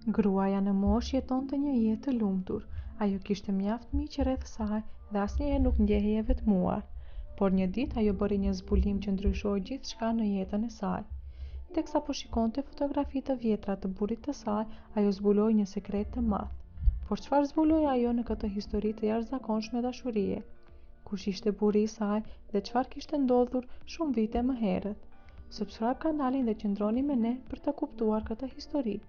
Gruaja në moshë jetonte një jetë të lumtur. Ajo kishte mjaft miq rreth saj dhe asnjëherë nuk ndjehej e vetmuar. Por një ditë ajo bëri një zbulim që ndryshoi gjithçka në jetën e saj. Teksa po shikonte fotografi të vjetra të burrit të saj, ajo zbuloi një sekret të madh. Por çfarë zbuloi ajo në këtë histori të jashtëzakonshme dashurie? Kush ishte burri i saj dhe çfarë kishte ndodhur shumë vite më herët? Subscribe kanalin dhe qëndroni me ne për të kuptuar këtë histori.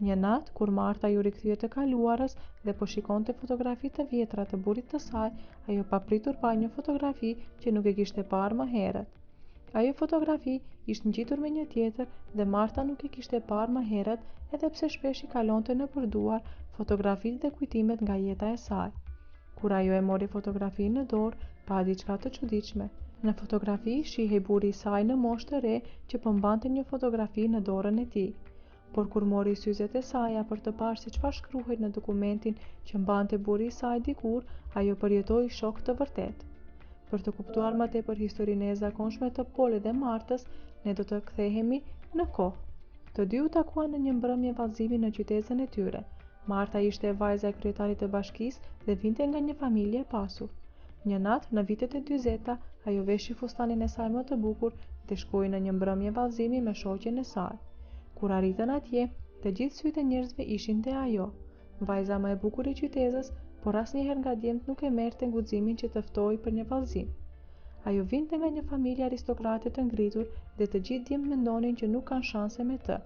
Një natë, kur Marta ju rikthye të kaluarës dhe po shikonte fotografi të vjetra të burrit të saj, ajo papritur pa një fotografi që nuk e kishte parë më herët. Ajo fotografi ishte ngjitur me një tjetër dhe Marta nuk e kishte parë më herët, edhe pse shpesh i kalonte nëpër duar fotografitë dhe kujtimet nga jeta e saj. Kur ajo e mori fotografinë në dorë, pa diçka të çuditshme. Në fotografi shihej burri i saj në moshë të re që po mbante një fotografi në dorën e tij. Por kur mori syzet e saja për të parë se çfarë shkruhej në dokumentin që mbante burri i saj dikur, ajo përjetoi shok të vërtetë. Për të kuptuar më tepër historinë e zakonshme të Paul dhe Martës, ne do të kthehemi në kohë. Të dy u takuan në një mbrëmje vallëzimi në qytetin e tyre. Marta ishte vajza e kryetarit të bashkisë dhe vinte nga një familje e pasur. Një natë, në vitet e 40-ta, ajo veshi fustanin e saj më të bukur dhe shkoi në një mbrëmje vallëzimi me shoqen e saj. Kur arritën atje, të gjithë sytë e njerëzve ishin te ajo, vajza më e bukur e qytetës, por asnjëherë nga djemtë nuk e merrte guximin që të ftohej për një vallëzim. Ajo vinte nga një familje aristokrate të ngritur dhe të gjithë djemtë mendonin që nuk kanë shanse me të,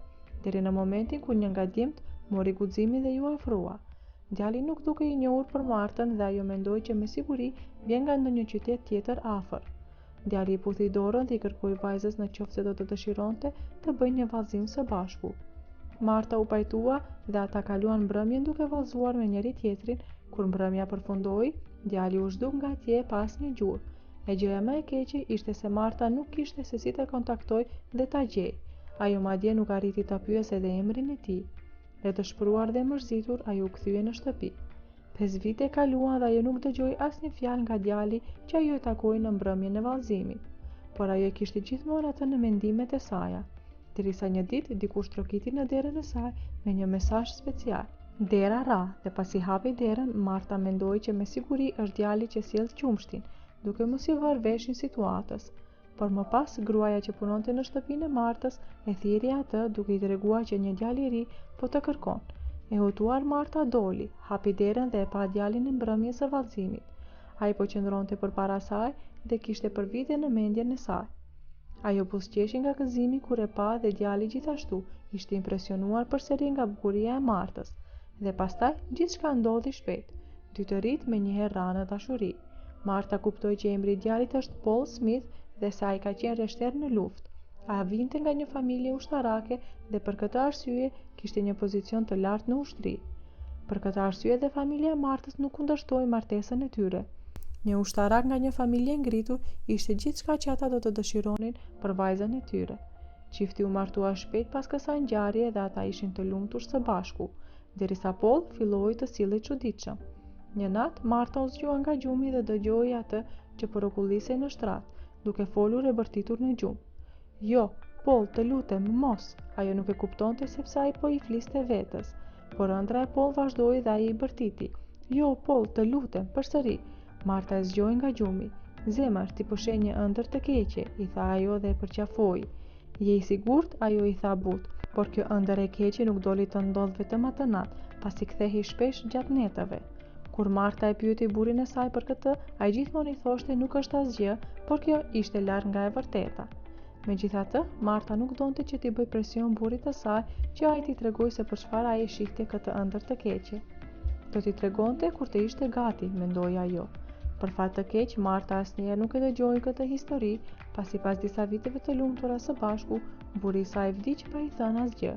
deri në momentin kur një nga djemtë mori guximin dhe ju afrua. Djali nuk dukej i njohur për Martën dhe ajo mendoi që me siguri vjen nga ndonjë qytet tjetër afër. Djali i puthi dorën dhe i kërkoi vajzës në qoftë se do të dëshironte të bëjnë një vallëzim së bashku. Marta u pajtua dhe ata kaluan mbrëmjen duke vallëzuar me njëri tjetrin. Kur mbrëmja përfundoi, djali u zhduk nga atje pa asnjë gjurmë. E gjëja më e keqe ishte se Marta nuk kishte se si të kontaktoj dhe ta gjej. Ajo madje nuk arriti ta pyesë edhe emrin e tij. E dëshpëruar dhe mërzitur, ajo u kthye në shtëpi. 5 vite kaluan dhe ajo nuk dëgjoi asnjë fjalë nga djali që ajo e takoi në mbrëmjen e vallëzimit. Por ajo kishte gjithmonë atë në mendimet e saja, derisa një ditë dikush trokiti në derën e saj me një mesazh special. Dera ra dhe pasi hapi derën, Marta mendoi që me siguri është djali që sjell qumshtin, duke mos i vënë veshin situatës. Por më pas, gruaja që punonte në shtëpinë e Martës e thirrri atë duke i treguar që një djalë i ri po të kërkon. E hutuar Marta doli, hapi derën dhe e pa djalin në mbrëmjes së vallëzimit. Ai po qëndronte përpara saj dhe kishte për vite në mendjen e saj. Ajo buzëqeshi nga gëzimi kur e pa dhe djali gjithashtu ishte impresionuar përsëri nga bukuria e Martës. Dhe pastaj gjithçka ndodhi shpejt. Dy të rit menjëherë ranë në dashuri. Marta kuptoi që emri i djalit është Paul Smith dhe se ai ka qenë rreshter në luftë. A vinte nga një familje ushtarake dhe për këtë arsye kishte një pozicion të lartë në ushtri. Për këtë arsye dhe familja e Martës nuk kundërshtoi martesën e tyre. Një ushtarak nga një familje ngritur ishte gjithçka që ata do të dëshironin për vajzën e tyre. Çifti u martua shpejt pas kësaj ngjarje dhe ata ishin të lumtur së bashku, derisa Paul filloi të sillej çuditshëm. Një natë, Marta u zgjua nga gjumi dhe dëgjoi atë që po rrokullisej në shtrat, duke folur e bërtitur në gjumë. Jo, Paul, të lutem, mos. Ajo nuk e kuptonte sepse ai po i fliste vetes, por ëndra e Paul vazhdoi dhe ai i bërtiti. Jo, Paul, të lutem, përsëri. Marta e zgjoi nga gjumi. Zemër, ti po sheh një ëndër të keqe, i tha ajo dhe e përqafoi. Je i sigurt? Ajo i tha butë, por kjo ëndër e keqe nuk doli të ndodh vetëm atë natë, pasi kthehej shpesh gjatë netëve. Kur Marta e pyeti burrin e saj për këtë, ai gjithmonë i thoshte nuk është asgjë, por kjo ishte larg nga e vërteta. Megjithatë, Marta nuk donte që t'i bëj presion burrit të saj që ai t'i tregoj se për çfarë ai e shihte këtë ëndër të keqe. Do t'i tregonte kur të ishte gati, mendoi ajo. Për fat të keq, Marta asnjëherë nuk e dëgjoi këtë histori, pasi pas disa viteve të lumtura së bashku, burri i saj vdiq pa i thënë asgjë.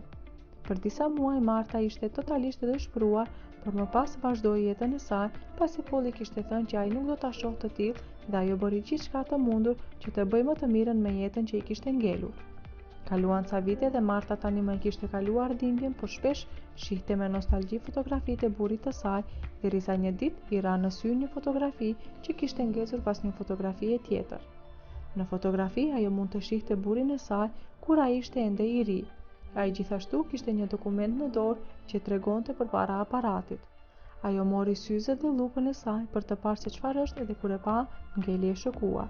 Për disa muaj Marta ishte totalisht e dëshpëruar, por më pas vazhdoi jetën e saj, pasi Polli kishte thënë që ai nuk do ta shohte të tillë dhe ajo bëri gjithçka të mundur që të bëjë më të mirën me jetën që i kishte ngelur. Kaluan ca vite dhe Marta tani më kishte kaluar dhimbjen, por shpesh shihte me nostalgji fotografitë e burrit të saj, derisa një ditë i ra në sy një fotografi që kishte ngecur pas një fotografie tjetër. Në fotografi ajo mund të shihte burrin e saj kur ai ishte ende i ri. Ai gjithashtu kishte një dokument në dorë që tregonte përpara aparatit. Ajo mori syzet dhe lupën e saj për të parë se çfarë është edhe kur e pa, ngeli e shokuar.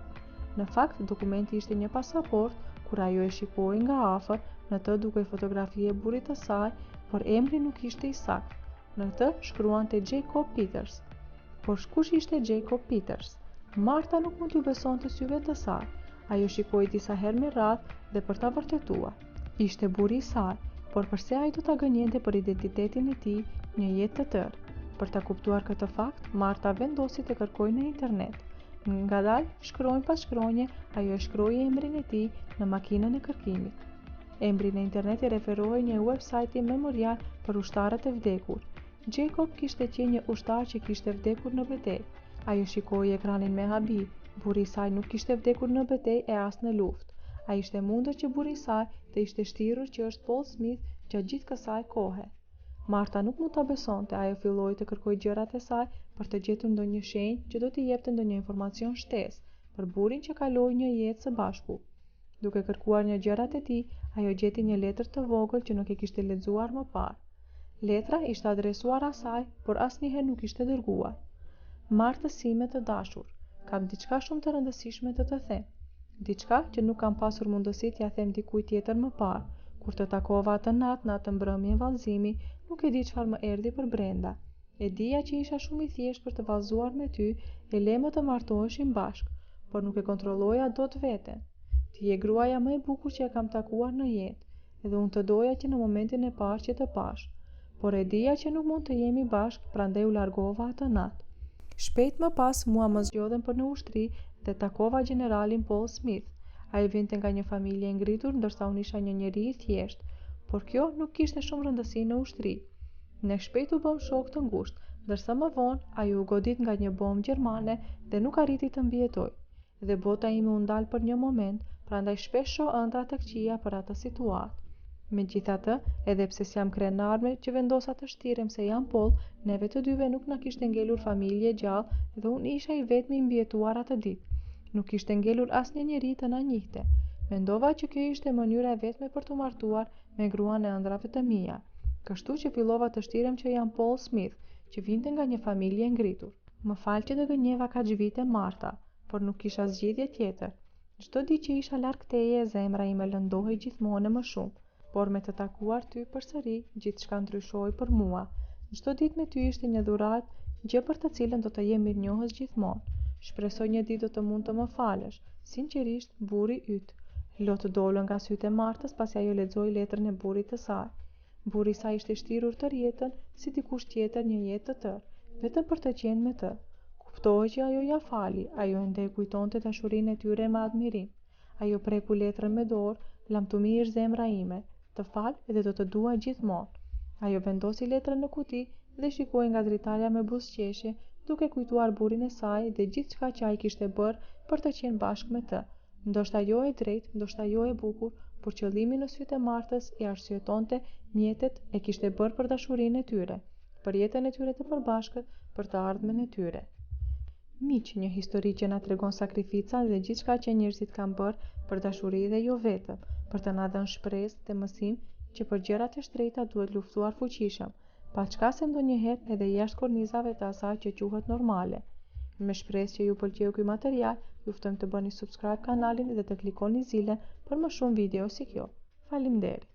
Në fakt, dokumenti ishte një pasaport, kur ajo e shikoi nga afër, në të dukej fotografi e burrit të saj, por emri nuk ishte i saktë. Në të shkruante Jacob Peters. Por kush ishte Jacob Peters? Marta nuk mund t'ju besonte syve të saj. Ajo shikoi disa herë me radhë dhe për ta vërtetuar. Ishte burri i saj, por përse ai do ta gënjente për identitetin e tij një jetë të tërë? Për ta kuptuar këtë fakt, Marta vendosi të kërkojë në internet. Ngadalë, shkronjë pas shkronje, ajo e shkroi emrin e tij në makinën e kërkimit. Emri në internet i referoi një websajti memorial për ushtarët e vdekur. Jacob kishte qenë një ushtar që kishte vdekur në betejë. Ajo shikoi ekranin me habi. Burri i saj nuk kishte vdekur në betejë e as në luftë. Ai ishte mundur që burri i saj të ishte shtirur që është Paul Smith gjatë gjithë kësaj kohe. Marta nuk mund ta besonte, ajo filloi të kërkojë gjërat e saj për të gjetur ndonjë shenjë që do t'i jepte ndonjë informacion shtesë për burrin që kaloi një jetë së bashku. Duke kërkuar një gjërat e tij, ajo gjeti një letër të vogël që nuk e kishte lexuar më parë. Letra ishte adresuar asaj, por asnjëherë nuk ishte dërguar. Martës sime të dashur, kam diçka shumë të rëndësishme të them. Diçka që nuk kam pasur mundësi t'ia them dikujt tjetër më parë. Kur të takova atë natë në atë mbrëmje vallëzimi, nuk e di çfarë më erdhi për brenda. E dija që isha shumë i thjeshtë për të vallëzuar me ty, e le më të martoheshim bashkë, por nuk e kontrolloja dot veten. Ti je gruaja më e bukur që e kam takuar në jetë, edhe unë të doja që në momentin e parë që të pash, por e dija që nuk mund të jemi bashkë, prandaj u largova atë natë. Shpejt më pas mua më zgjodhen për në ushtri dhe takova generalin Paul Smith. Ai vinte nga një familje e ngritur, ndërsa unë isha një njeri i thjeshtë, por kjo nuk kishte shumë rëndësi në ushtri. Ne shpejt u bëm shok të ngushtë, ndërsa më vonë ai u godit nga një bombë gjermane dhe nuk arriti të mbijetojë. Dhe bota ime u ndal për një moment, prandaj shpesh shoh ëndra të këqija për atë situatë. Megjithatë, edhe pse s'jam krenarme që vendosa të shtirem se jam Paul, neve të dyve nuk na kishte ngelur familje gjallë dhe unë isha i vetmi i mbijetuar atë ditë. Nuk kishte ngelur asnjë njeri të na njihte. Mendova që kjo ishte mënyra e vetme për t'u martuar me gruan e ëndrave të mia. Kështu që fillova të shtirem që jam Paul Smith, që vinte nga një familje e ngritur. Më fal që të gënjeva kaq vite, Marta, por nuk kisha zgjidhje tjetër. Çdo ditë që isha larg teje, zemra ime lëndohej gjithmonë më shumë. Por me të takuar ty përsëri, gjithçka ndryshoi për mua. Çdo ditë me ty ishte një dhuratë, gjë për të cilën do të jem mirënjohës gjithmonë. Shpresoj një ditë do të mund të më falësh. Sinqerisht, burri yt. Lot dolën nga sytë e Martës pasi ajo lexoi letrën e burrit të saj. Burri i saj ishte shtirur tërë jetën si dikush tjetër një jetë të tërë, vetëm për të qenë me të. Kuptohej që ajo ja fali, ajo ende e kujtonte dashurinë e tyre me admirim. Ajo preku letrën me dorë, lamtumirë zemra ime. Të fal dhe do të dua gjithmonë. Ajo vendosi letrën në kuti dhe shikoi nga dritarja me buzëqeshje, duke kujtuar burrin e saj dhe gjithçka që ai kishte bërë për të qenë bashkë me të. Ndoshta jo e drejtë, ndoshta jo e bukur, por qëllimi në sytë e Martës i arsyetonte mjetet e kishte bërë për dashurinë e tyre, për jetën e tyre të përbashkët, për të ardhmen e tyre. Miq, një histori që na tregon sakrifica dhe gjithçka që njerëzit kanë bërë për dashuri dhe jo vetëm, për të na dhënë shpresë dhe mësim që për gjërat e shtrenjta duhet luftuar fuqishëm, paçka se ndonjëherë edhe jashtë kornizave të asaj që quhet normale. Me shpresë që ju pëlqeu ky material, ju ftoj të bëni subscribe kanalin dhe të klikoni zilën për më shumë video si kjo. Faleminderit.